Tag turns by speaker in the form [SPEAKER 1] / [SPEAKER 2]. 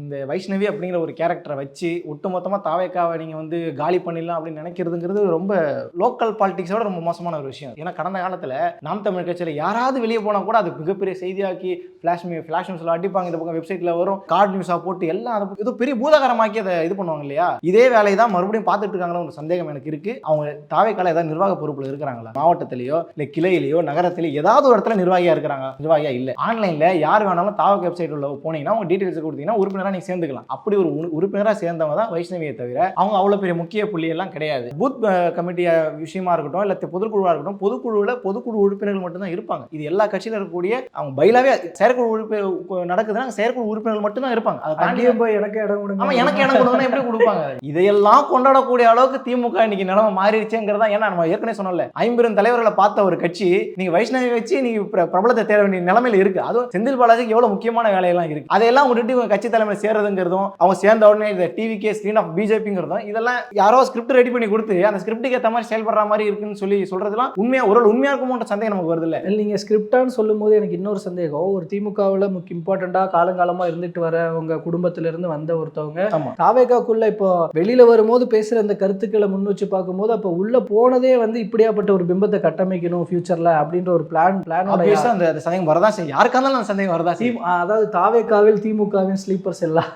[SPEAKER 1] இந்த வைஷ்ணவி அப்படிங்கிற ஒரு கேரக்டரை வச்சு ஒட்டுமொத்தமாக தாவேக்காவை நீங்கள் வந்து காலி பண்ணிடலாம் அப்படின்னு நினைக்கிறதுங்கிறது ரொம்ப லோக்கல் பாலிடிக்ஸோட ரொம்ப மோசமான ஒரு விஷயம். ஏன்னா கடந்த காலத்தில் நாம் தமிழ் கட்சியில் யாராவது வெளியே போனால் கூட அது மிகப்பெரிய செய்தியாக்கி ஃப்ளாஷ் நியூஸில் அடிப்பாங்க, இந்த பக்கம் வெப்சைட்டில் வரும், கார்டு நியூஸாக போட்டு எல்லாம் அதை ஏதோ பெரிய பூதாகரமாக்கி அதை இது பண்ணுவாங்க இல்லையா? இதே வேலையை தான் மறுபடியும் பார்த்துட்டு இருக்காங்களோ ஒரு சந்தேகம் எனக்கு இருக்குது. அவங்க தாவேக்கால ஏதாவது நிர்வாக பொறுப்பில் இருக்கிறாங்களா? மாவட்டத்திலேயோ இல்லை கிளையிலையோ நகரத்திலேயோ ஏதாவது ஒரு இடத்துல நிர்வாகியாக இருக்கிறாங்க? நிர்வாகியாக இல்லை. ஆன்லைனில் யார் வேணாலும் தாவேக்கா வெப்சைட் உள்ள போனீங்கன்னா உங்கள் டீட்டெயில்ஸ் கொடுத்தீங்கன்னா உறுப்பினராக நீங்க சேர்ந்துக்கலாம். அப்படி ஒரு உறுப்பினராக சேர்ந்தவங்க தான் வைஷ்ணவியை தவிர அவங்க அவ்வளவு பெரிய முக்கிய புள்ளி எல்லாம் கிடையாது. பூத் கமிட்டி விஷயமா இருக்கட்டும் இல்ல பொதுக்குழுவா இருக்கட்டும், பொதுக்குழு உறுப்பினர்கள் மட்டும் தான் இருப்பாங்க. இது எல்லா கட்சியில இருக்கக்கூடிய அவங்க பைலாவே செயற்குழு உறுப்பினர் நடக்குதுன்னா செயற்குழு உறுப்பினர்கள் மட்டும் தான் இருப்பாங்க. அதை தாண்டி போய் எனக்கு இடம் கொடுங்க, ஆமா எனக்கு இடம் கொடுங்கன்னா எப்படி கொடுப்பாங்க? இதையெல்லாம் கொண்டாடக்கூடிய அளவுக்கு திமுக இன்னைக்கு நிலைமை மாறிடுச்சுங்கிறதா. ஏன்னா நம்ம ஏற்கனவே சொன்னோம்ல, 50 தலைவர்களை பார்த்த ஒரு கட்சி நீங்க வைஷ்ணவி வச்சு நீங்க பிரபலத்தை தேட வேண்டிய நிலைமையில இருக்கு. அதுவும் செந்தில் பாலாஜிக்கு எவ்வளவு முக்கியமான வேலையெல்லாம் இருக்கு. அதையெல்லாம் விட்டுட்டு கட்சி தலைமை சேர்றதுங்கிறதும் அவங்க சேர்ந்த உடனே இந்த டிவிகே ஸ்கிரீன் ஆஃப் பிஜேபிங்கிறதும் இதெல்லாம் யாரோ ஸ்கிரிப்ட் ரெடி பண்ணி கொடுத்து அந்த ஸ்கிரிப்டுக்கு ஏற்ற மாதிரி செயல்படுற மாதிரி இருக்குன்னு சொல்லி சொல்றதுலாம் உண்மையா இருக்குமோன்ற சந்தேகம் நமக்கு வருது. இல்லை
[SPEAKER 2] நீங்க ஸ்கிரிப்டான்னு சொல்லும் போது எனக்கு இன்னொரு சந்தேகம். ஒரு திமுகவில் இம்பார்ட்டண்டா காலங்காலமா இருந்துட்டு வர அவங்க குடும்பத்தில இருந்து வந்த ஒருத்தவங்க தாவேகாக்குள்ள இப்போ வெளியில வரும்போது பேசுற அந்த கருத்துக்களை முன் வச்சு பார்க்கும்போது அப்ப உள்ள போனதே வந்து இப்படியாப்பட்ட ஒரு பிம்பத்தை கட்டமைக்கணும் ஃபியூச்சர்ல அப்படின்ற ஒரு பிளானோட
[SPEAKER 1] அந்த சந்தேகம் வரதான் செய்யும். யாருக்கா இருந்தாலும் அந்த சந்தேகம் வரதான் செய்யும்.
[SPEAKER 2] அதாவது தாவேகாவில் திமுகவின் ஸ்லீப்பர்ஸ் எல்லாம்